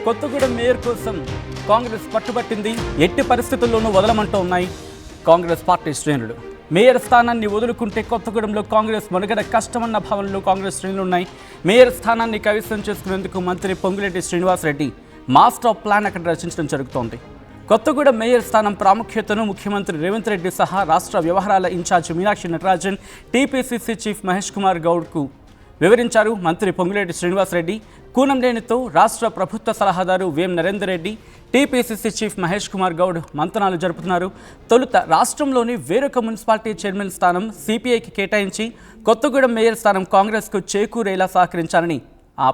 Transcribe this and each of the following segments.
Kothagudem mayor కోసం కాంగ్రెస్ పట్టుబట్టింది. ఎట్టి పరిస్థితుల్లోనూ వదలమంటూ ఉన్నాయి కాంగ్రెస్ పార్టీ శ్రేణులు. మేయర్ స్థానాన్ని వదులుకుంటే కొత్తగూడెంలో కాంగ్రెస్ మనుగడ కష్టమన్న భావనలో కాంగ్రెస్ శ్రేణులు ఉన్నాయి. మేయర్ స్థానాన్ని కైవసం చేసుకునేందుకు మంత్రి పొంగులేటి శ్రీనివాసరెడ్డి మాస్టర్ ప్లాన్ అక్కడ రచించడం జరుగుతోంది. కొత్తగూడెం మేయర్ స్థానం ప్రాముఖ్యతను ముఖ్యమంత్రి రేవంత్ రెడ్డి సహా రాష్ట్ర వ్యవహారాల incharge Meenakshi Natarajan, TPCC chief Mahesh Kumar గౌడ్కు వివరించారు మంత్రి పొంగులేటి శ్రీనివాసరెడ్డి. కూనంనేనితో రాష్ట్ర ప్రభుత్వ సలహాదారు వేం నరేందర్ రెడ్డి, టీపీసీసీ చీఫ్ మహేష్ కుమార్ గౌడ్ మంతనాలు జరుపుతున్నారు. తొలుత రాష్ట్రంలోని వేరొక మున్సిపాలిటీ చైర్మన్ స్థానం సిపిఐకి కేటాయించి కొత్తగూడెం మేయర్ స్థానం కాంగ్రెస్కు చేకూరేలా సహకరించాలని ఆ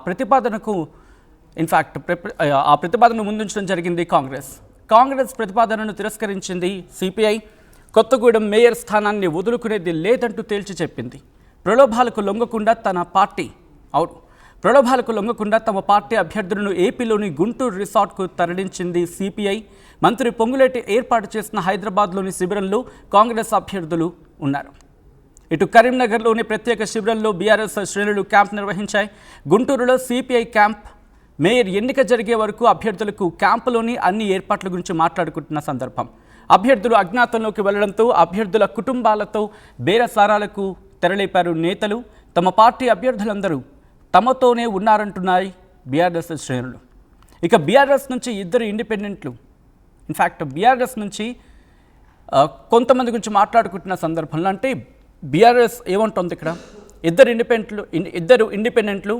ప్రతిపాదనను ముందుంచడం జరిగింది కాంగ్రెస్ ప్రతిపాదనను తిరస్కరించింది సిపిఐ. కొత్తగూడెం మేయర్ స్థానాన్ని వదులుకునేది లేదంటూ తేల్చి చెప్పింది. ప్రలోభాలకు లొంగకుండా తమ పార్టీ అభ్యర్థులను ఏపీలోని గుంటూరు రిసార్ట్కు తరలించింది సిపిఐ. మంత్రి పొంగులేటి ఏర్పాటు చేసిన హైదరాబాద్లోని శిబిరంలో కాంగ్రెస్ అభ్యర్థులు ఉన్నారు. ఇటు కరీంనగర్లోని ప్రత్యేక శిబిరంలో బీఆర్ఎస్ శ్రేణులు క్యాంప్ నిర్వహించాయి. గుంటూరులో సిపిఐ క్యాంప్. మేయర్ ఎన్నిక జరిగే వరకు అభ్యర్థులకు క్యాంపులోని అన్ని ఏర్పాట్ల గురించి మాట్లాడుకుంటున్న సందర్భం. అభ్యర్థులు అజ్ఞాతంలోకి వెళ్లడంతో అభ్యర్థుల కుటుంబాలతో బేరసారాలకు తెరలేపారు నేతలు. తమ పార్టీ అభ్యర్థులందరూ తమతోనే ఉన్నారంటున్నాయి బీఆర్ఎస్ శ్రేణులు. ఇక బీఆర్ఎస్ నుంచి ఇద్దరు ఇండిపెండెంట్లు, బీఆర్ఎస్ నుంచి కొంతమంది గురించి మాట్లాడుకుంటున్న సందర్భంలో, అంటే బీఆర్ఎస్ ఏమంటుంది ఇక్కడ, ఇద్దరు ఇండిపెండెంట్లు,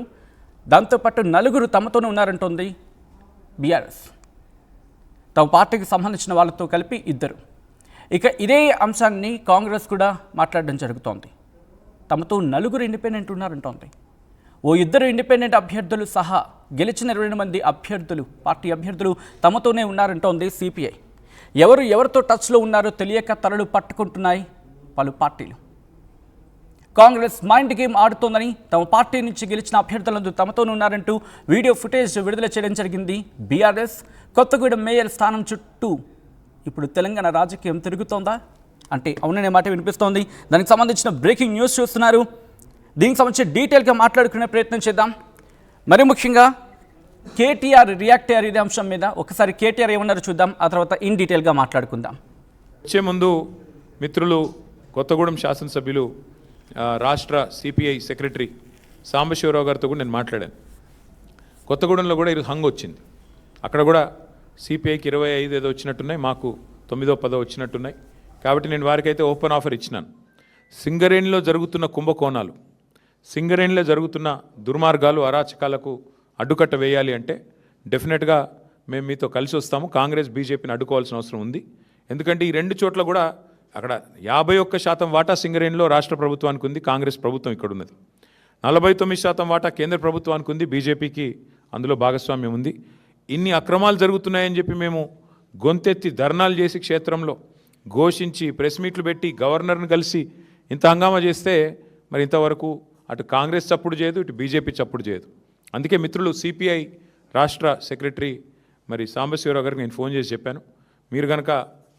దాంతోపాటు నలుగురు తమతోనే ఉన్నారంటోంది బీఆర్ఎస్. తమ పార్టీకి సంబంధించిన వాళ్ళతో కలిపి ఇద్దరు. ఇక ఇదే అంశాన్ని కాంగ్రెస్ కూడా మాట్లాడడం జరుగుతోంది. తమతో నలుగురు ఇండిపెండెంట్ ఉన్నారంటోంది. ఓ ఇద్దరు ఇండిపెండెంట్ అభ్యర్థులు సహా గెలిచిన 20 మంది పార్టీ అభ్యర్థులు తమతోనే ఉన్నారంటోంది సిపిఐ. ఎవరితో టచ్లో ఉన్నారో తెలియక తలలు పట్టుకుంటున్నాయి పలు పార్టీలు. కాంగ్రెస్ మైండ్ గేమ్ ఆడుతోందని, తమ పార్టీ నుంచి గెలిచిన అభ్యర్థులందరూ తమతోనే ఉన్నారంటూ వీడియో ఫుటేజ్ విడుదల చేయడం జరిగింది బీఆర్ఎస్. కొత్తగూడెం మేయర్ స్థానం చుట్టూ ఇప్పుడు తెలంగాణ రాజకీయం తిరుగుతోందా అంటే అవుననే మాట వినిపిస్తోంది. దానికి సంబంధించిన బ్రేకింగ్ న్యూస్ చూస్తున్నారు. దీనికి సంబంధించి డీటెయిల్గా మాట్లాడుకునే ప్రయత్నం చేద్దాం. మరి ముఖ్యంగా కేటీఆర్ రియాక్ట్ అయ్యారు ఇదే అంశం మీద. ఒకసారి కేటీఆర్ ఏమన్నారో చూద్దాం, ఆ తర్వాత ఇన్ డీటెయిల్గా మాట్లాడుకుందాం. వచ్చే ముందు మిత్రులు కొత్తగూడెం శాసనసభ్యులు రాష్ట్ర సిపిఐ సెక్రటరీ సాంబశివరావు గారితో కూడా నేను మాట్లాడాను. కొత్తగూడెంలో కూడా ఈరోజు హంగ్ వచ్చింది. అక్కడ కూడా సిపిఐకి 25 ఏదో వచ్చినట్టున్నాయి, మాకు 9, 10 వచ్చినట్టున్నాయి. కాబట్టి నేను వారికైతే ఓపెన్ ఆఫర్ ఇచ్చినాను. సింగరేణిలో జరుగుతున్న కుంభకోణాలు, సింగరేణిలో జరుగుతున్న దుర్మార్గాలు, అరాచకాలకు అడ్డుకట్ట వేయాలి అంటే డెఫినెట్గా మేము మీతో కలిసి వస్తాము. కాంగ్రెస్ బీజేపీని అడ్డుకోవాల్సిన అవసరం ఉంది. ఎందుకంటే ఈ రెండు చోట్ల కూడా అక్కడ 51% వాటా సింగరేణిలో రాష్ట్ర ప్రభుత్వానికి ఉంది, కాంగ్రెస్ ప్రభుత్వం ఇక్కడ ఉన్నది. 49% వాటా కేంద్ర ప్రభుత్వానికి ఉంది, బీజేపీకి అందులో భాగస్వామ్యం ఉంది. ఇన్ని అక్రమాలు జరుగుతున్నాయని చెప్పి మేము గొంతెత్తి ధర్నాలు చేసి క్షేత్రంలో ఘోషించి ప్రెస్ మీట్లు పెట్టి గవర్నర్ని కలిసి ఇంత హంగామా చేస్తే మరి ఇంతవరకు అటు కాంగ్రెస్ చప్పుడు చేయదు, ఇటు బీజేపీ చప్పుడు చేయదు. అందుకే మిత్రులు సిపిఐ రాష్ట్ర సెక్రటరీ మరి సాంబశివరావు గారికి నేను ఫోన్ చేసి చెప్పాను, మీరు కనుక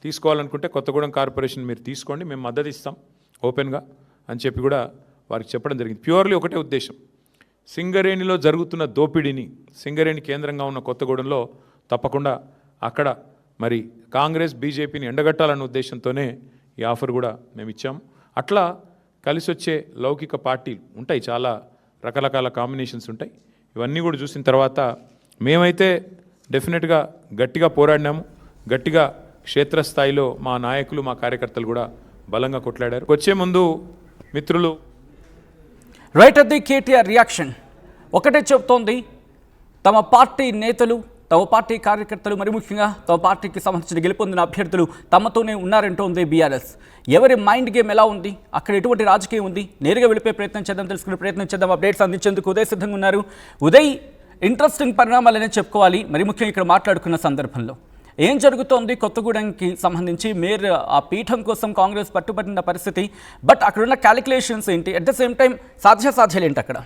తీసుకోవాలనుకుంటే కొత్తగూడెం కార్పొరేషన్ మీరు తీసుకోండి, మేము మద్దతు ఇస్తాం ఓపెన్గా అని చెప్పి కూడా వారికి చెప్పడం జరిగింది. ప్యూర్లీ ఒకటే ఉద్దేశం, సింగరేణిలో జరుగుతున్న దోపిడీని, సింగరేణి కేంద్రంగా ఉన్న కొత్తగూడెంలో తప్పకుండా అక్కడ మరి కాంగ్రెస్ బీజేపీని ఎండగట్టాలన్న ఉద్దేశంతోనే ఈ ఆఫర్ కూడా మేము ఇచ్చాము. అట్లా కలిసి వచ్చే లౌకిక పార్టీలు ఉంటాయి, చాలా రకరకాల కాంబినేషన్స్ ఉంటాయి. ఇవన్నీ కూడా చూసిన తర్వాత మేమైతే డెఫినెట్గా గట్టిగా పోరాడినాము. గట్టిగా క్షేత్రస్థాయిలో మా నాయకులు, మా కార్యకర్తలు కూడా బలంగా కొట్లాడారు. వచ్చే ముందు మిత్రులు right at the KTR reaction ఒకటే చెబుతోంది, తమ పార్టీ నేతలు, తమ పార్టీ కార్యకర్తలు, మరి ముఖ్యంగా తమ పార్టీకి సంబంధించిన గెలుపొందిన అభ్యర్థులు తమతోనే ఉన్నారంటోంది బీఆర్ఎస్. ఎవరి మైండ్ గేమ్ ఎలా ఉంది, అక్కడ ఎటువంటి రాజకీయం ఉంది, నేరుగా వెళ్ళిపోయే ప్రయత్నం చేద్దాం, తెలుసుకునే ప్రయత్నం చేద్దాం. అప్డేట్స్ అందించేందుకు ఉదయ్ సిద్ధంగా ఉన్నారు. ఉదయ్, ఇంట్రెస్టింగ్ పరిణామాలనే చెప్పుకోవాలి. మరి ముఖ్యంగా ఇక్కడ మాట్లాడుకున్న సందర్భంలో ఏం జరుగుతోంది, కొత్తగూడెంకి సంబంధించి మేయర్ ఆ పీఠం కోసం కాంగ్రెస్ పట్టుబట్టిన పరిస్థితి, బట్ అక్కడున్న క్యాలిక్యులేషన్స్ ఏంటి, అట్ ద సేమ్ టైం సాధ్యాసాధ్యాలు ఏంటి అక్కడ?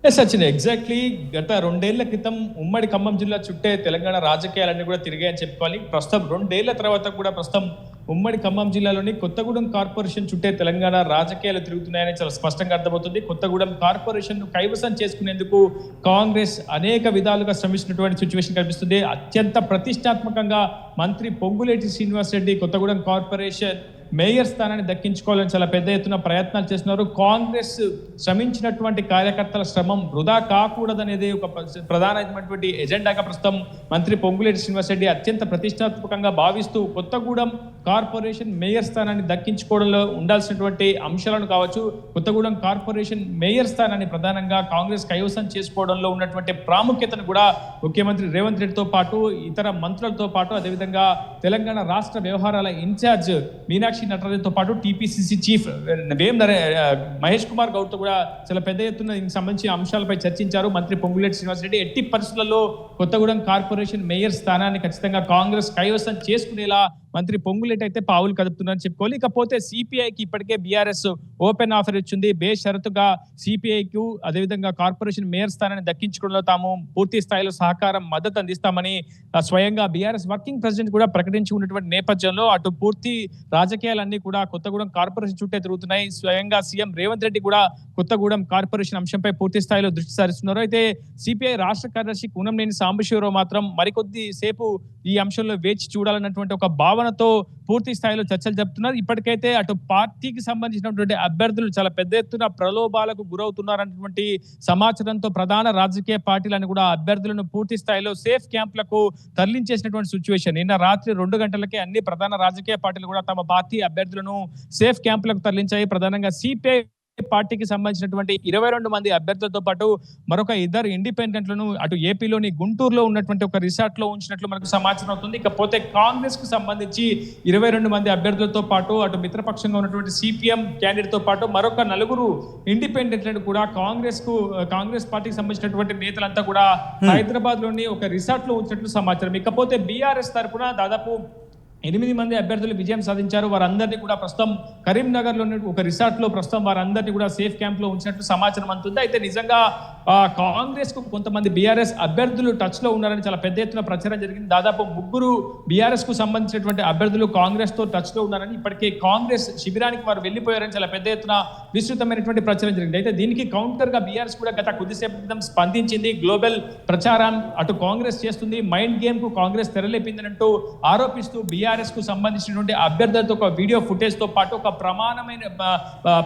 సచిన్, ఎగ్జాక్ట్లీ గత 2 ఏళ్ల క్రితం ఉమ్మడి ఖమ్మం జిల్లా చుట్టే తెలంగాణ రాజకీయాలన్నీ కూడా తిరిగాయని చెప్పుకోవాలి. ప్రస్తుతం 2 ఏళ్ల తర్వాత కూడా ప్రస్తుతం ఉమ్మడి ఖమ్మం జిల్లాలోని కొత్తగూడెం కార్పొరేషన్ చుట్టే తెలంగాణ రాజకీయాలు తిరుగుతున్నాయని చాలా స్పష్టంగా అర్థమవుతుంది. కొత్తగూడెం కార్పొరేషన్ ను కైవసం చేసుకునేందుకు కాంగ్రెస్ అనేక విధాలుగా శ్రమిస్తున్నటువంటి సిచ్యువేషన్ కనిపిస్తుంది. అత్యంత ప్రతిష్టాత్మకంగా మంత్రి పొంగులేటి శ్రీనివాసరెడ్డి కొత్తగూడెం కార్పొరేషన్ మేయర్ స్థానాన్ని దక్కించుకోవాలని చాలా పెద్ద ఎత్తున ప్రయత్నాలు చేస్తున్నారు. కాంగ్రెస్ శ్రమించినటువంటి కార్యకర్తల శ్రమం వృధా కాకూడదనేది ఒక ప్రధానమైనటువంటి ఎజెండాగా ప్రస్తుతం మంత్రి పొంగులేటి శ్రీనివాసరెడ్డి అత్యంత ప్రతిష్టాత్మకంగా భావిస్తూ కొత్తగూడెం కార్పొరేషన్ మేయర్ స్థానాన్ని దక్కించుకోవడంలో ఉండాల్సినటువంటి అంశాలను కావచ్చు, కొత్తగూడెం కార్పొరేషన్ మేయర్ స్థానాన్ని ప్రధానంగా కాంగ్రెస్ కైవసం చేసుకోవడంలో ఉన్నటువంటి ప్రాముఖ్యతను కూడా ముఖ్యమంత్రి రేవంత్ రెడ్డితో పాటు ఇతర మంత్రులతో పాటు అదేవిధంగా తెలంగాణ రాష్ట్ర వ్యవహారాల ఇన్ఛార్జ్ మీనాక్షి నటరాజన్తో పాటు టీపీసీసీ చీఫ్ మహేష్ కుమార్ గౌడ్తో కూడా చాలా పెద్ద ఎత్తున దీనికి సంబంధించిన అంశాలపై చర్చించారు. మంత్రి పొంగులేటి శ్రీనివాసరెడ్డి ఎట్టి పరిస్థితుల్లో కొత్తగూడెం కార్పొరేషన్ మేయర్ స్థానాన్ని ఖచ్చితంగా కాంగ్రెస్ కైవసం చేసుకునేలా మంత్రి పొంగులేటి అయితే పావులు కదుపుతున్నారని చెప్పుకోవాలి. ఇకపోతే సిపిఐకి ఇప్పటికే బీఆర్ఎస్ ఓపెన్ ఆఫర్ ఇచ్చింది. బేషరతుగా సిపిఐకు అదేవిధంగా కార్పొరేషన్ మేయర్ స్థానాన్ని దక్కించుకోవడంలో తాము పూర్తి స్థాయిలో సహకారం మద్దతు అందిస్తామని స్వయంగా బీఆర్ఎస్ వర్కింగ్ ప్రెసిడెంట్ కూడా ప్రకటించి ఉన్నటువంటి నేపథ్యంలో అటు పూర్తి రాజకీయాలన్నీ కూడా కొత్తగూడెం కార్పొరేషన్ చుట్టే తిరుగుతున్నాయి. స్వయంగా సీఎం రేవంత్ రెడ్డి కూడా కొత్తగూడెం కార్పొరేషన్ అంశంపై పూర్తి స్థాయిలో దృష్టి సారిస్తున్నారు. అయితే సిపిఐ రాష్ట్ర కార్యదర్శి కూనంనేని సాంబశివరావు మాత్రం మరికొద్ది సేపు ఈ అంశంలో వేచి చూడాలన్నటువంటి ఒక భావనతో పూర్తి స్థాయిలో చర్చలు జరుపుతున్నారు. ఇప్పటికైతే అటు పార్టీకి సంబంధించినటువంటి అభ్యర్థులు చాలా పెద్ద ఎత్తున ప్రలోభాలకు గురవుతున్నారన్నటువంటి సమాచారంతో ప్రధాన రాజకీయ పార్టీలను కూడా అభ్యర్థులను పూర్తి స్థాయిలో సేఫ్ క్యాంపులకు తరలించేసినటువంటి సిచ్యువేషన్. నిన్న రాత్రి 2 గంటలకే అన్ని ప్రధాన రాజకీయ పార్టీలు కూడా తమ పార్టీ అభ్యర్థులను సేఫ్ క్యాంపులకు తరలించాయి. ప్రధానంగా సిపిఐ పార్టీకి సంబంధించినటువంటి 22 మంది అభ్యర్థులతో పాటు మరొక 2 ఇండిపెండెంట్లను అటు ఏపీలోని గుంటూరులో ఉన్నటువంటి ఒక రిసార్ట్ లో ఉంచినట్లు మనకు సమాచారం అవుతుంది. ఇకపోతే కాంగ్రెస్ కు సంబంధించి 22 మంది అభ్యర్థులతో పాటు అటు మిత్రపక్షంగా ఉన్నటువంటి సిపిఎం క్యాండిడేట్ తో పాటు మరొక 4 ఇండిపెండెంట్లను కూడా కాంగ్రెస్ పార్టీకి సంబంధించినటువంటి నేతలంతా కూడా హైదరాబాద్ లోని ఒక రిసార్ట్ లో ఉంచినట్లు సమాచారం. ఇకపోతే బీఆర్ఎస్ తరఫున దాదాపు 8 మంది అభ్యర్థులు విజయం సాధించారు. వారందరినీ కూడా ప్రస్తుతం కరీంనగర్ లోని ఒక రిసార్ట్ లో ప్రస్తుతం వారందరినీ కూడా సేఫ్ క్యాంప్ లో ఉంచినట్లు సమాచారం అందుతుంది. అయితే నిజంగా కాంగ్రెస్ కు కొంతమంది బీఆర్ఎస్ అభ్యర్థులు టచ్ లో ఉన్నారని చాలా పెద్ద ఎత్తున ప్రచారం జరిగింది. దాదాపు 3 బీఆర్ఎస్ కు సంబంధించినటువంటి అభ్యర్థులు కాంగ్రెస్ తో టచ్ లో ఉన్నారని, ఇప్పటికే కాంగ్రెస్ శిబిరానికి వారు వెళ్లిపోయారని చాలా పెద్ద ఎత్తున విస్తృతమైనటువంటి ప్రచారం జరిగింది. అయితే దీనికి కౌంటర్ గా బీఆర్ఎస్ కూడా గత కొద్దిసేపు క్రితం స్పందించింది. గ్లోబల్ ప్రచారం అటు కాంగ్రెస్ చేస్తుంది, మైండ్ గేమ్ కు కాంగ్రెస్ తెరలేపిందనంటూ ఆరోపిస్తూ బీఆర్ఎస్ కు సంబంధించినటువంటి అభ్యర్థులతో ఒక వీడియో ఫుటేజ్ తో పాటు ఒక ప్రమాణమైన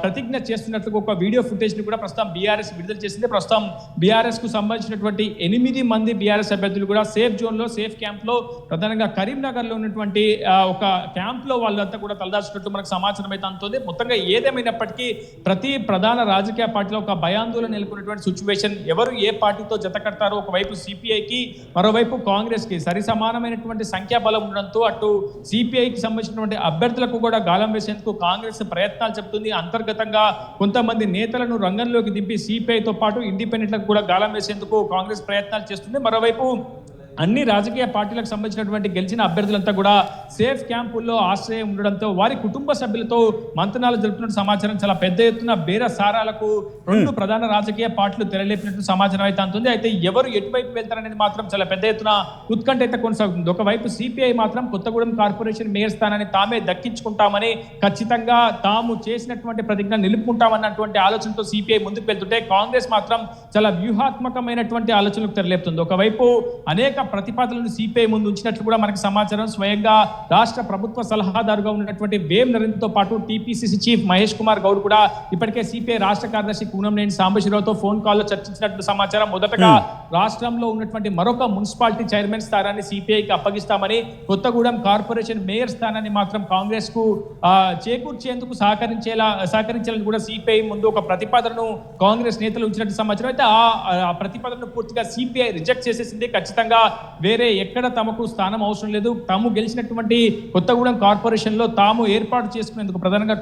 ప్రతిజ్ఞ చేస్తున్నట్లు ఒక వీడియో ఫుటేజ్ ని కూడా ప్రస్తుతం బీఆర్ఎస్ విడుదల చేసింది. ప్రస్తుతం బీఆర్ఎస్ కు సంబంధించినటువంటి 8 మంది బీఆర్ఎస్ అభ్యర్థులు కూడా సేఫ్ జోన్ లో సేఫ్ క్యాంప్ లో ప్రధానంగా కరీంనగర్ లో ఉన్నటువంటి ఒక క్యాంప్ లో వాళ్ళంతా కూడా తలదాచున్నట్లు మనకు సమాచారం అయితే అందుతుంది. మొత్తంగా ఏదేమైనప్పటికీ ప్రతి ప్రధాన రాజకీయ పార్టీలో ఒక భయాందోళన నెలకొన్నటువంటి సిచ్యువేషన్. ఎవరు ఏ పార్టీతో జత కడతారో, ఒకవైపు సిపిఐకి మరోవైపు కాంగ్రెస్ కి సరి సమానమైనటువంటి సంఖ్యాబలం ఉండడంతో అటు సిపిఐకి సంబంధించినటువంటి అభ్యర్థులకు కూడా గాలం వేసేందుకు కాంగ్రెస్ ప్రయత్నాలు చెబుతుంది. అంతర్గతంగా కొంతమంది నేతలను రంగంలోకి దింపి సిపిఐతో పాటు ఇండిపెండెంట్లకు కూడా గాలం వేసేందుకు కాంగ్రెస్ ప్రయత్నాలు చేస్తుంది. మరోవైపు అన్ని రాజకీయ పార్టీలకు సంబంధించినటువంటి గెలిచిన అభ్యర్థులంతా కూడా సేఫ్ క్యాంపుల్లో ఆశ్రయం ఉండడంతో వారి కుటుంబ సభ్యులతో మంతనాలు జరుపుతున్న సమాచారం. చాలా పెద్ద ఎత్తున బేరసారాలకు 2 ప్రధాన రాజకీయ పార్టీలు తెరలేపినట్టు సమాచారం అయితే అందుతుంది. అయితే ఎవరు ఎటువైపు వెళ్తారనేది మాత్రం చాలా పెద్ద ఎత్తున ఉత్కంఠ అయితే కొనసాగుతుంది. ఒకవైపు సిపిఐ మాత్రం కొత్తగూడెం కార్పొరేషన్ మేయర్ స్థానాన్ని తామే దక్కించుకుంటామని, ఖచ్చితంగా తాము చేసినటువంటి ప్రతిజ్ఞ నిలుపుకుంటామన్నటువంటి ఆలోచనతో సిపిఐ ముందుకు వెళ్తుంటే, కాంగ్రెస్ మాత్రం చాలా వ్యూహాత్మకమైనటువంటి ఆలోచనలకు తెరలేపుతుంది. ఒకవైపు అనేక ప్రతిపాదనలు సిపిఐ ముందు ఉంచినట్లు కూడా మనకు సమాచారం. స్వయంగా రాష్ట్ర ప్రభుత్వ సలహాదారుగా ఉన్నటువంటి వేం నరేంద్ర తో పాటు టీపీసీసీ చీఫ్ మహేష్ కుమార్ గౌడ్ కూడా ఇప్పటికే సిపిఐ రాష్ట్ర కార్యదర్శి కూనంనేని సాంబశివరావుతో ఫోన్ కాల్లో చర్చించినట్లు సమాచారం. మొదటగా రాష్ట్రంలో ఉన్నటువంటి మరొక మున్సిపాలిటీ చైర్మన్ స్థానాన్ని సిపిఐకి అప్పగిస్తామని, కొత్తగూడెం కార్పొరేషన్ మేయర్ స్థానాన్ని మాత్రం కాంగ్రెస్ కు చేకూర్చేందుకు సహకరించాలని కూడా సిపిఐ ముందు ఒక ప్రతిపాదనను కాంగ్రెస్ నేతలు ఉంచినట్టు సమాచారం. అయితే ఆ ప్రతిపాదనను పూర్తిగా సిపిఐ రిజెక్ట్ చేసేసింది. ఖచ్చితంగా వేరే ఎక్కడ తమకు స్థానం అవసరం లేదు, తాము గెలిచినటువంటి కొత్తగూడెం కార్పొరేషన్ లో తాము ఏర్పాటు చేసుకునేందుకు ప్రధానంగా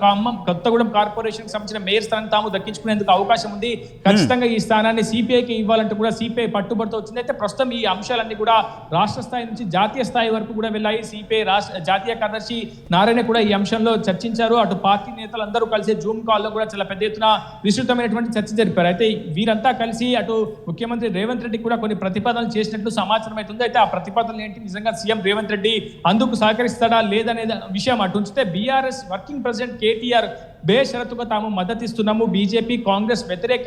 కొత్తగూడెం కార్పొరేషన్ సంబంధించిన మేయర్ స్థానాన్ని తాము దక్కించుకునేందుకు అవకాశం ఉంది. ఖచ్చితంగా ఈ స్థానాన్ని సిపిఐకి ఇవ్వాలంటూ కూడా సిపిఐ పట్టుబడితో వచ్చింది. అయితే ప్రస్తుతం ఈ అంశాలన్నీ కూడా రాష్ట్ర స్థాయి నుంచి జాతీయ స్థాయి వరకు కూడా వెళ్ళాయి. సిపిఐ జాతీయ కార్యదర్శి నారాయణ కూడా ఈ అంశంలో చర్చించారు. అటు పార్టీ నేతలందరూ కలిసి జూమ్ కాల్లో కూడా చాలా పెద్ద ఎత్తున విస్తృతమైనటువంటి చర్చ జరిపారు. అయితే వీరంతా కలిసి అటు ముఖ్యమంత్రి రేవంత్ రెడ్డి కూడా కొన్ని ప్రతిపాదనలు చేసినట్లు సమాచారం అవుతుంది. అయితే ఆ ప్రతిపాదనలు ఏంటి, నిజంగా సీఎం రేవంత్ రెడ్డి అందుకు సహకరిస్తాడా లేదనే విషయం అటు ఉంచితే బీఆర్ఎస్ వర్కింగ్ ప్రెసిడెంట్ కేటీఆర్ బేషరతుగా తాము మద్దతిస్తున్నాము, బీజేపీ కాంగ్రెస్ వ్యతిరేక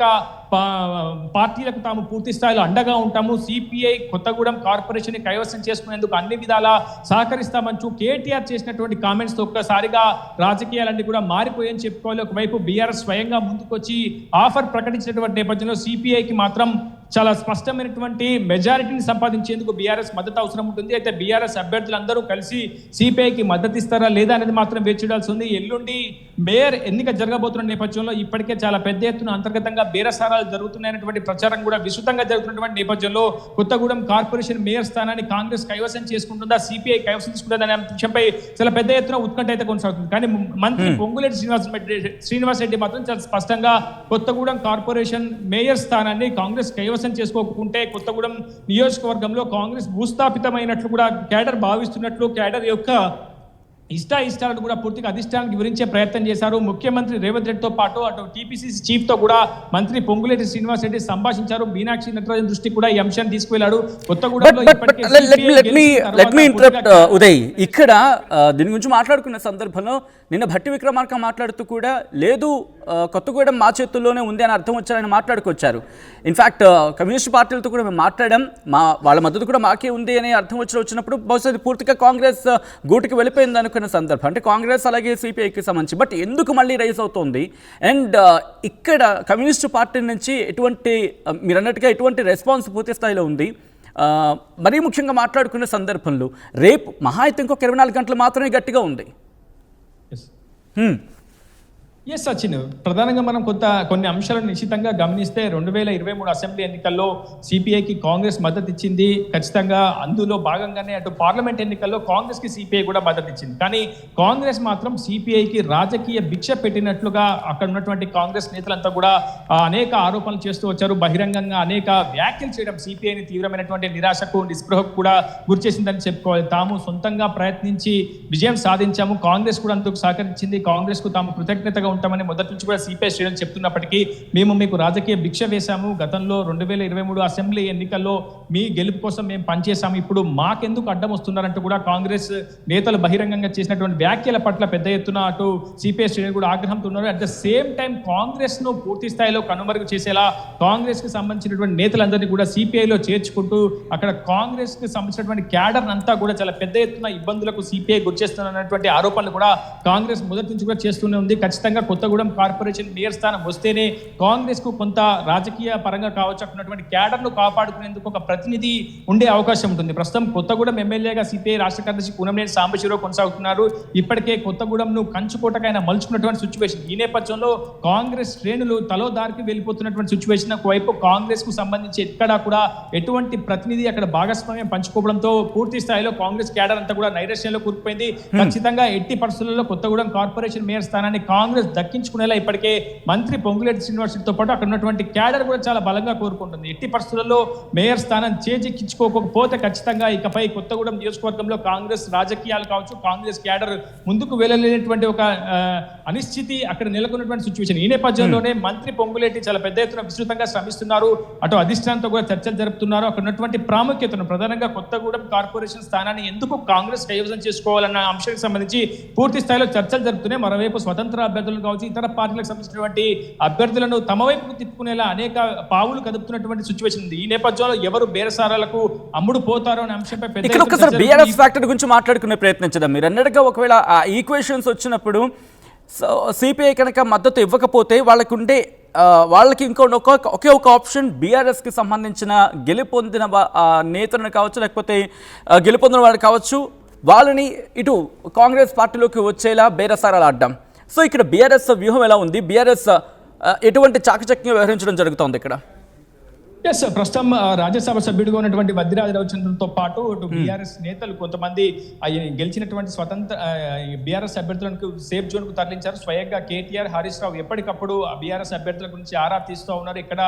పార్టీలకు తాము పూర్తి స్థాయిలో అండగా ఉంటాము, సిపిఐ కొత్తగూడెం కార్పొరేషన్ ని కైవసం చేసుకునేందుకు అన్ని విధాలా సహకరిస్తామంటూ కేటీఆర్ చేసినటువంటి కామెంట్స్ తో ఒక్కసారిగా రాజకీయాలన్నీ కూడా మారిపోయాయని చెప్పుకోవాలి. ఒకవైపు బీఆర్ఎస్ స్వయంగా ముందుకొచ్చి ఆఫర్ ప్రకటించినటువంటి నేపథ్యంలో సిపిఐకి మాత్రం చాలా స్పష్టమైనటువంటి మెజారిటీని సంపాదించేందుకు బీఆర్ఎస్ మద్దతు అవసరం ఉంటుంది. అయితే బీఆర్ఎస్ అభ్యర్థులందరూ కలిసి సిపిఐకి మద్దతు ఇస్తారా లేదా అనేది మాత్రం వేచి చూడాల్సి ఉంది. ఎల్లుండి మేయర్ ఎన్నిక జరగబోతున్న నేపథ్యంలో ఇప్పటికే చాలా పెద్ద ఎత్తున అంతర్గతంగా బేరసారాలు జరుగుతున్నాయనేటువంటి ప్రచారం కూడా విస్తృతంగా జరుగుతున్నటువంటి నేపథ్యంలో కొత్తగూడెం కార్పొరేషన్ మేయర్ స్థానాన్ని కాంగ్రెస్ కైవసం చేసుకుంటుందా, సిపిఐ కైవసం చేసుకుంటుందా అనే అంశంపై చాలా పెద్ద ఎత్తున ఉత్కంఠ అయితే కొనసాగుతుంది. కానీ మంత్రి పొంగులేటి శ్రీనివాస్ రెడ్డి మాత్రం చాలా స్పష్టంగా కొత్తగూడెం కార్పొరేషన్ మేయర్ స్థానాన్ని కాంగ్రెస్ కైవసం చేసుకోకుంటే కొత్తగూడెం నియోజకవర్గంలో కాంగ్రెస్ భూస్థాపితమైనట్లు కూడా కేడర్ భావిస్తున్నట్లు కేడర్ యొక్క ఇష్టాలను కూడా పూర్తిగా అధిష్టానానికి వివరించే ప్రయత్నం చేశారు. ముఖ్యమంత్రి రేవంత్ రెడ్డితో పాటు అటు టీపీసీసీ చీఫ్ తో కూడా మంత్రి పొంగులేటి శ్రీనివాస్ రెడ్డి సంభాషించారు. మీనాక్షి నటరాజన్ దృష్టికి కూడా ఈ అంశాన్ని తీసుకువెళ్లాడు. కొత్తగూడెంలో ఉదయ్ ఇక్కడ దీని గురించి మాట్లాడుకున్న సందర్భంలో నిన్న భట్టి విక్రమార్క మాట్లాడుతూ కూడా లేదు కొత్తగూడెం మా చేతుల్లోనే ఉంది అని అర్థం వచ్చారని మాట్లాడుకొచ్చారు. ఇన్ఫాక్ట్ కమ్యూనిస్ట్ పార్టీలతో కూడా మేము మాట్లాడాం, వాళ్ళ మద్దతు కూడా మాకే ఉంది అని అర్థం వచ్చినప్పుడు బహుశా పూర్తిగా కాంగ్రెస్ గూటికి వెళ్ళిపోయింది అనుకున్న సందర్భం. అంటే కాంగ్రెస్ అలాగే సిపిఐకి సంబంధించి బట్ ఎందుకు మళ్ళీ రైజ్ అవుతోంది అండ్ ఇక్కడ కమ్యూనిస్టు పార్టీ నుంచి ఎటువంటి మీరు అన్నట్టుగా ఎటువంటి రెస్పాన్స్ పూర్తి స్థాయిలో ఉంది. మరీ ముఖ్యంగా మాట్లాడుకునే సందర్భంలో రేపు మహా అయితే ఇంకొక 24 గంటలు మాత్రమే గట్టిగా ఉంది. ఎస్ సచిన్, ప్రధానంగా మనం కొన్ని అంశాలను నిశ్చితంగా గమనిస్తే 2023 అసెంబ్లీ ఎన్నికల్లో సిపిఐకి కాంగ్రెస్ మద్దతు ఇచ్చింది. ఖచ్చితంగా అందులో భాగంగానే అటు పార్లమెంట్ ఎన్నికల్లో కాంగ్రెస్ కి సిపిఐ కూడా మద్దతు ఇచ్చింది. కానీ కాంగ్రెస్ మాత్రం సిపిఐకి రాజకీయ భిక్ష పెట్టినట్లుగా అక్కడ ఉన్నటువంటి కాంగ్రెస్ నేతలంతా కూడా అనేక ఆరోపణలు చేస్తూ వచ్చారు. బహిరంగంగా అనేక వ్యాఖ్యలు చేయడం సిపిఐని తీవ్రమైనటువంటి నిరాశకు నిస్పృహకు కూడా గురిచేసిందని చెప్పుకోవాలి. తాము సొంతంగా ప్రయత్నించి విజయం సాధించాము, కాంగ్రెస్ కూడా అందుకు సహకరించింది, కాంగ్రెస్ కు తాము కృతజ్ఞతగా ఉంటామని మొదటి నుంచి కూడా సిపిఐ శ్రేణులు చెప్తున్నప్పటికీ మేము మీకు రాజకీయ భిక్ష వేశాము, గతంలో 2023 అసెంబ్లీ ఎన్నికల్లో మీ గెలుపు కోసం మేము పనిచేశాము, ఇప్పుడు మాకెందుకు అడ్డం వస్తున్నారంటూ కూడా కాంగ్రెస్ నేతలు బహిరంగంగా చేసినటువంటి వ్యాఖ్యల పట్ల పెద్ద ఎత్తున అటు సిపిఐ శ్రేణులు కూడా ఆగ్రహంతో ఉన్నారు. At the same time Congress ను పూర్తి స్థాయిలో కనుమరుగు చేసేలా కాంగ్రెస్ కి సంబంధించినటువంటి నేతలందరినీ కూడా సిపిఐలో చేర్చుకుంటూ అక్కడ కాంగ్రెస్ కి సంబంధించినటువంటి క్యాడర్ అంతా కూడా చాలా పెద్ద ఎత్తున ఇబ్బందులకు సిపిఐ గురిచేస్తున్నటువంటి ఆరోపణలు కూడా కాంగ్రెస్ మొదటి నుంచి కూడా చేస్తూనే ఉంది. ఖచ్చితంగా కొత్తగూడెం కార్పొరేషన్ మేయర్ స్థానం వస్తేనే కాంగ్రెస్ కు కొంత రాజకీయ పరంగా కావచ్చు అన్నటువంటి క్యాడర్ ను కాపాడుకునేందుకు ఒక ప్రతినిధి ఉండే అవకాశం ఉంటుంది. ప్రస్తుతం కొత్తగూడెం ఎమ్మెల్యేగా సిపిఐ రాష్ట్ర కార్యదర్శి కూనంనేని సాంబశివరావు కొనసాగుతున్నారు. ఇప్పటికే కొత్తగూడెంను కంచుకోటకైనా మలుచుకున్నటువంటి సిచ్యువేషన్. ఈ నేపథ్యంలో కాంగ్రెస్ శ్రేణులు తలో దారికి వెళ్ళిపోతున్నటువంటి సిచ్యువేషన్. ఒకవైపు కాంగ్రెస్ కు సంబంధించి ఎక్కడా కూడా ఎటువంటి ప్రతినిధి అక్కడ భాగస్వామ్యం పంచుకోవడంతో పూర్తి స్థాయిలో కాంగ్రెస్ క్యాడర్ అంతా కూడా నైరాశ్యంలో కూరుకుపోయింది. ఖచ్చితంగా ఎట్టి పరిస్థితుల్లో కొత్తగూడెం కార్పొరేషన్ మేయర్ స్థానాన్ని కాంగ్రెస్ దక్కించుకునేలా ఇప్పటికే మంత్రి పొంగులేటి శ్రీనివాసరెడ్డితో పాటు అక్కడ ఉన్నటువంటి క్యాడర్ కూడా చాలా బలంగా కోరుకుంటుంది. ఎట్టి పరిస్థితుల్లో మేయర్ స్థానం చేజిక్కించుకోకపోతే ఖచ్చితంగా ఇకపై కొత్తగూడెం నియోజకవర్గంలో కాంగ్రెస్ రాజకీయాలు కావచ్చు, కాంగ్రెస్ క్యాడర్ ముందుకు వెళ్ళలేనటువంటి ఒక అనిశ్చితి అక్కడ నెలకొన్నటువంటి సిచ్యువేషన్. ఈ నేపథ్యంలోనే మంత్రి పొంగులేటి చాలా పెద్ద ఎత్తున విస్తృతంగా శ్రమిస్తున్నారు. అటు అధిష్టానంతో కూడా చర్చలు జరుపుతున్నారు. అక్కడ ఉన్నటువంటి ప్రాముఖ్యతను ప్రధానంగా కొత్తగూడెం కార్పొరేషన్ స్థానాన్ని ఎందుకు కాంగ్రెస్ కైవసం చేసుకోవాలన్న అంశానికి సంబంధించి పూర్తి స్థాయిలో చర్చలు జరుపుతున్నాయి. మరోవైపు స్వతంత్ర అభ్యర్థులు కావచ్చు, ఇతర పార్టీలకు సంబంధించినటువంటి అభ్యర్థులను తమ వైపుకు తిప్పుకునేలా అనేక పావులు కదుపుతున్నటువంటి సిచ్యువేషన్ ఉంది. ఈ నేపథ్యంలో ఎవరు బేరసారాలకు అమ్ముడు పోతారో అనే అంశంపై బీఆర్ఎస్ ఫ్యాక్టర్ గురించి మాట్లాడుకునే ప్రయత్నించడం. మీరు అన్నట్టుగా ఒకవేళ ఆ ఈక్వేషన్స్ వచ్చినప్పుడు సిపిఐ కనుక మద్దతు ఇవ్వకపోతే వాళ్ళకి ఒకే ఒక ఆప్షన్ బీఆర్ఎస్కి సంబంధించిన గెలుపొందిన నేతలను కావచ్చు, లేకపోతే గెలుపొందిన వాళ్ళు కావచ్చు, వాళ్ళని ఇటు కాంగ్రెస్ పార్టీలోకి వచ్చేలా బేరసారాలు ఆడడం. సో ఇక్కడ బీఆర్ఎస్ వ్యూహం ఎలా ఉంది? బీఆర్ఎస్ ఎటువంటి చాకచక్యం వ్యవహరించడం జరుగుతోంది ఇక్కడ? ఎస్, ప్రస్తుతం రాజ్యసభ సభ్యుడిగా ఉన్నటువంటి వద్దిరాజు రవిచంద్రన్తో పాటు బీఆర్ఎస్ నేతలు కొంతమంది గెలిచినటువంటి స్వతంత్ర బీఆర్ఎస్ అభ్యర్థులకు సేఫ్ జోన్ కు తరలించారు. స్వయంగా కేటీఆర్, హరీష్ రావు ఎప్పటికప్పుడు బీఆర్ఎస్ అభ్యర్థుల గురించి ఆరా తీస్తూ ఉన్నారు. ఇక్కడ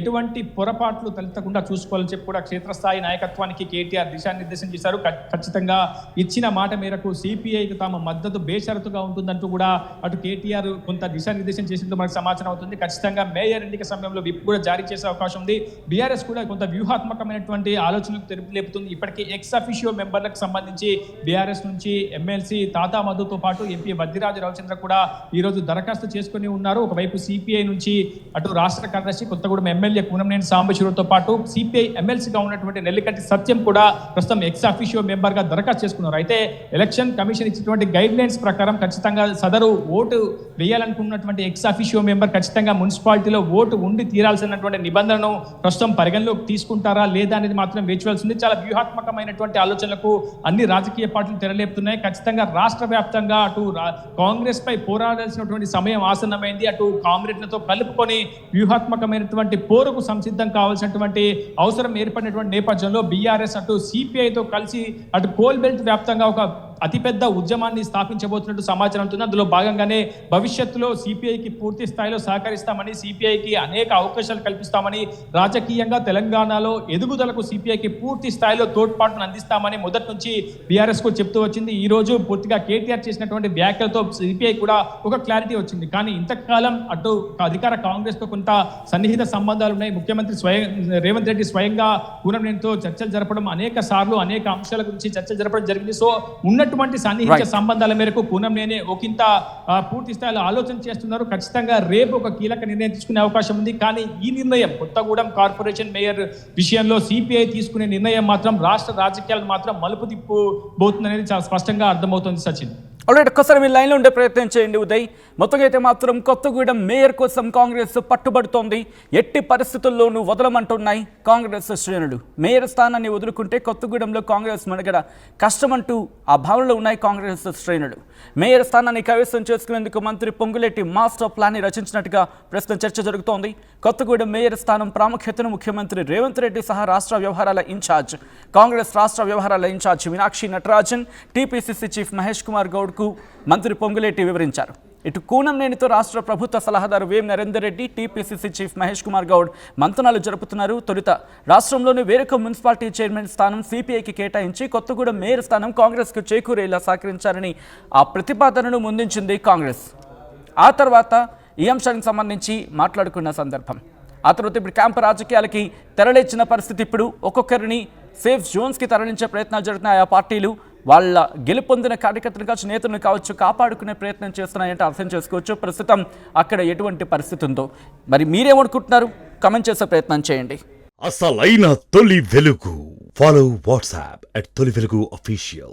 ఎటువంటి పొరపాట్లు తలెత్తకుండా చూసుకోవాలని చెప్పి కూడా క్షేత్రస్థాయి నాయకత్వానికి కేటీఆర్ దిశానిర్దేశం చేశారు. ఖచ్చితంగా ఇచ్చిన మాట మేరకు సిపిఐకి తమ మద్దతు బేషరతుగా ఉంటుందంటూ కూడా అటు కేటీఆర్ కొంత దిశానిర్దేశం చేసినట్టు మనకు సమాచారం అవుతుంది. ఖచ్చితంగా మేయర్ ఎన్నిక సమయంలో విప్ కూడా జారీ చేసే అవకాశం ఉంది. బీఆర్ఎస్ కూడా కొంత వ్యూహాత్మకమైనటువంటి ఆలోచనలకు తెరుపు లేపుతుంది. ఇప్పటికీ ఎక్స్ అఫిషియో మెంబర్లకు సంబంధించి బీఆర్ఎస్ నుంచి ఎమ్మెల్సీ తాతా మధుతో పాటు ఎంపీ వద్దిరాజు రవిచంద్ర కూడా ఈ రోజు దరఖాస్తు చేసుకుని ఉన్నారు. ఒకవైపు సిపిఐ నుంచి అటు రాష్ట్ర కార్యదర్శి కొత్తగూడెం ఎమ్మెల్యే కూనంనేని సాంబశివరావుతో పాటు సిపిఐ ఎమ్మెల్సీగా ఉన్నటువంటి నెల్లికంటి సత్యం కూడా ప్రస్తుతం ఎక్స్ అఫిషియో మెంబర్ గా దరఖాస్తు చేసుకున్నారు. అయితే ఎలక్షన్ కమిషన్ ఇచ్చినటువంటి గైడ్ లైన్స్ ప్రకారం ఖచ్చితంగా సదరు ఓటు వేయాలనుకున్నటువంటి ఎక్స్ అఫిషియో మెంబర్ ఖచ్చితంగా మున్సిపాలిటీలో ఓటు ఉండి తీరాల్సినటువంటి నిబంధనను ప్రస్తుతం పరిగణలోకి తీసుకుంటారా లేదా అనేది మాత్రం వేచి చూడాల్సింది. చాలా వ్యూహాత్మకమైనటువంటి ఆలోచనలకు అన్ని రాజకీయ పార్టీలు తెరలేపుతున్నాయి. ఖచ్చితంగా రాష్ట్ర వ్యాప్తంగా అటు కాంగ్రెస్ పై పోరాడాల్సినటువంటి సమయం ఆసన్నమైంది. అటు కామ్రేడ్లతో కలుపుకొని వ్యూహాత్మకమైనటువంటి పోరుకు సంసిద్ధం కావాల్సినటువంటి అవసరం ఏర్పడినటువంటి నేపథ్యంలో బీఆర్ఎస్ అటు సిపిఐతో కలిసి అటు కోల్ బెల్ట్ వ్యాప్తంగా ఒక అతిపెద్ద ఉద్యమాన్ని స్థాపించబోతున్నట్టు సమాచారం ఉంటుంది. అందులో భాగంగానే భవిష్యత్తులో సిపిఐకి పూర్తి స్థాయిలో సహకరిస్తామని, సిపిఐకి అనేక అవకాశాలు కల్పిస్తామని, రాజకీయంగా తెలంగాణలో ఎదుగుదలకు సిపిఐకి పూర్తి స్థాయిలో తోడ్పాటును అందిస్తామని మొదటి నుంచి బీఆర్ఎస్ కు చెప్తూ వచ్చింది. ఈ రోజు పూర్తిగా కేటీఆర్ చేసినటువంటి వ్యాఖ్యలతో సిపిఐ కూడా ఒక క్లారిటీ వచ్చింది. కానీ ఇంతకాలం అటు అధికార కాంగ్రెస్ తో కొంత సన్నిహిత సంబంధాలు ఉన్నాయి. ముఖ్యమంత్రి రేవంత్ రెడ్డి స్వయంగా కూనంనేనితో చర్చలు జరపడం, అనేక సార్లు అనేక అంశాల గురించి చర్చలు జరపడం జరిగింది. సో ఉన్నటువంటి సన్నిహిత సంబంధాల మేరకు కూనంనేని ఒకంత పూర్తి స్థాయిలో ఆలోచన చేస్తున్నారు. ఖచ్చితంగా రేపు ఒక కీలక నిర్ణయం తీసుకునే అవకాశం ఉంది. కానీ ఈ నిర్ణయం కొత్తగూడెం కార్పొరేషన్ మేయర్ విషయంలో సిపిఐ తీసుకునే నిర్ణయం మాత్రం రాష్ట్ర రాజకీయాలను మాత్రం మలుపు తిప్పబోతుందనేది చాలా స్పష్టంగా అర్థమవుతుంది. సచిన్, ఆల్రెడీ ఒక్కసారి మీ లైన్లో ఉండే ప్రయత్నం చేయండి ఉదయ్. మొత్తంగా అయితే మాత్రం కొత్తగూడెం మేయర్ కోసం కాంగ్రెస్ పట్టుబడుతోంది. ఎట్టి పరిస్థితుల్లోనూ వదలమంటున్నాయి కాంగ్రెస్ శ్రేణులు. మేయర్ స్థానాన్ని వదులుకుంటే కొత్తగూడెంలో కాంగ్రెస్ మనుగడ కష్టమంటూ ఆ భావనలో ఉన్నాయి కాంగ్రెస్ శ్రేణులు. మేయర్ స్థానాన్ని కైవసం చేసుకునేందుకు మంత్రి పొంగులేటి మాస్టర్ ప్లాన్ని రచించినట్టుగా ప్రస్తుతం చర్చ జరుగుతోంది. కొత్తగూడెం మేయర్ స్థానం ప్రాముఖ్యతను ముఖ్యమంత్రి రేవంత్ రెడ్డి సహా రాష్ట్ర వ్యవహారాల ఇన్ఛార్జ్, కాంగ్రెస్ రాష్ట్ర వ్యవహారాల incharge Meenakshi Natarajan, TPCC chief Mahesh Kumar Goud మంత్రి పొంగులేటి వివరించారు. ఇటు కూనంనేనితో రాష్ట్ర ప్రభుత్వ సలహాదారు వేం నరేందర్ రెడ్డి, టీపీసీసీ చీఫ్ మహేష్ కుమార్ గౌడ్ మంతనాలు జరుపుతున్నారు. తొలుత రాష్ట్రంలోని వేరొక మున్సిపాలిటీ చైర్మన్ స్థానం సిపిఐకి కేటాయించి కొత్తగూడెం మేయర్ స్థానం కాంగ్రెస్కు చేకూరేలా సహకరించారని ఆ ప్రతిపాదనను ముందుంచింది కాంగ్రెస్. ఆ తర్వాత ఈ అంశానికి సంబంధించి మాట్లాడుకున్న సందర్భం, ఆ తర్వాత ఇప్పుడు క్యాంపు రాజకీయాలకి తెరలేచిన పరిస్థితి. ఇప్పుడు ఒక్కొక్కరిని సేఫ్ జోన్స్కి తరలించే ప్రయత్నాలు జరుగుతున్నాయి. ఆ పార్టీలు వాళ్ళ గెలుపొందిన కార్యకర్తలు కావచ్చు, నేతలను కావచ్చు, కాపాడుకునే ప్రయత్నం చేస్తున్నాయంటే అర్థం చేసుకోవచ్చు ప్రస్తుతం అక్కడ ఎటువంటి పరిస్థితి ఉందో. మరి మీరేమనుకుంటున్నారు? కమెంట్ చేసే ప్రయత్నం చేయండి. అసలైన తొలి వెలుగు. ఫాలో వాట్సాప్ @తొలి వెలుగు official.